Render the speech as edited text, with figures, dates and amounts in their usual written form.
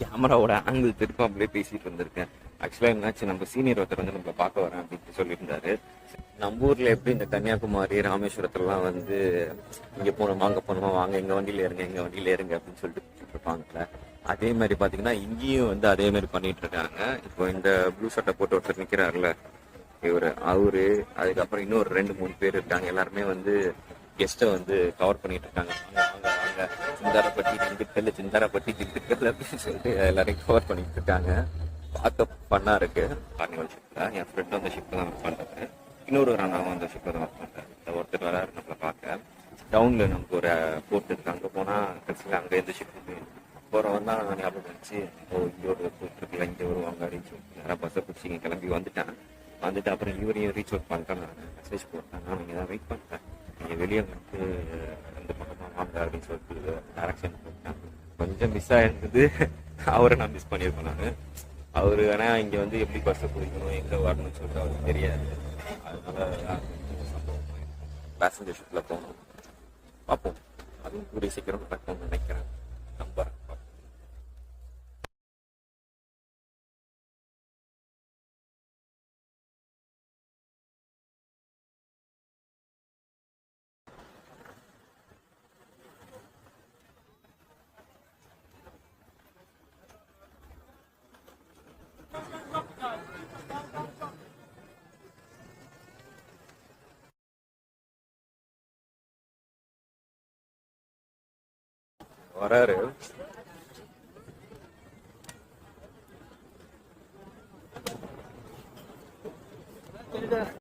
கேமராவோட ஆங்கிள் திருப்பம் அப்படியே பேசிட்டு இருந்திருக்கேன். ஆக்சுவலா என்னாச்சு, நம்ம சீனியர் ஒருத்தர் வந்து நம்மள பார்க்க வரேன் அப்படின்னு சொல்லியிருந்தாரு. நம்ம ஊர்ல எப்படி இந்த கன்னியாகுமரி ராமேஸ்வரத்துலலாம் வந்து இங்க போனோமா அங்க போனோமா, வாங்க எங்க வண்டியில ஏறுங்க எங்க வண்டியில ஏறுங்க அப்படின்னு சொல்லிட்டு இருப்பாங்கல்ல, அதே மாதிரி பாத்தீங்கன்னா இங்கேயும் வந்து அதே மாதிரி பண்ணிட்டு இருக்காங்க. இப்போ இந்த ப்ளூ ஷர்ட்டை போட்டு ஒருத்தர் நிக்கிறாருல, அவரு அதுக்கப்புறம் இன்னொரு 2-3 பேர் இருக்காங்க. எல்லாருமே வந்து கெஸ்ட்டை வந்து கவர் பண்ணிட்டு இருக்காங்க. வாங்க வாங்க வாங்க, சிந்தாரப்பட்டி திண்டுக்கல் அப்படின்னு சொல்லிட்டு எல்லாரையும் கவர் பண்ணிட்டு இருக்காங்க. பார்க்க பண்ணா இருக்கு. கார்னிவல் ஷிப்ல என் ஃப்ரெண்ட் அந்த ஷிப்ல தான் ஒர்க் பண்றாரு. இன்னொரு அண்ணாவும் அந்த ஷிப்ல தான் ஒர்க் பண்றாரு. ஒருத்தர் வராரு நம்மளை பார்க்க. டவுன்ல நமக்கு ஒரு போர்ட் இருக்கு, அங்க போனா கடைசியில் அங்க எந்த ஷிப் போறவன் தான் ஞாபகம் வச்சு, இங்க ஒரு போர்ட் இருக்குல்ல, இங்க வருவாங்க அப்படின்னு சொல்லிட்டு நேரம் பஸ்ஸை பிடிச்சி இங்க கிளம்பி வந்துட்டு அப்புறம் இவரையும் ரீச் அவுட் பண்ணிட்டேன். நான் மெசேஜ் போட்டேன், நான் இங்கே தான் வெயிட் பண்ணிட்டேன், நீங்கள் வெளியே வந்து இந்த பக்கமாக வாங்க அப்படின்னு சொல்லிட்டு டைரக்ஷன் போட்டேன். கொஞ்சம் மிஸ் ஆயிருந்தது. அவரை நான் மிஸ் பண்ணியிருப்பேன் நான். அவரு வேணா இங்கே வந்து எப்படி பஸ்ஸை பிடிக்கணும் எங்கே வரணும்னு சொல்லிட்டு அவருக்கு தெரியாது. அதனால சம்பவம் பேசஞ்சர் ஷிப்பில் போகணும். பார்ப்போம், அதுவும் கூடிய சீக்கிரம் நடக்கும்னு நினைக்கிறேன், நம்புறேன். வராரு.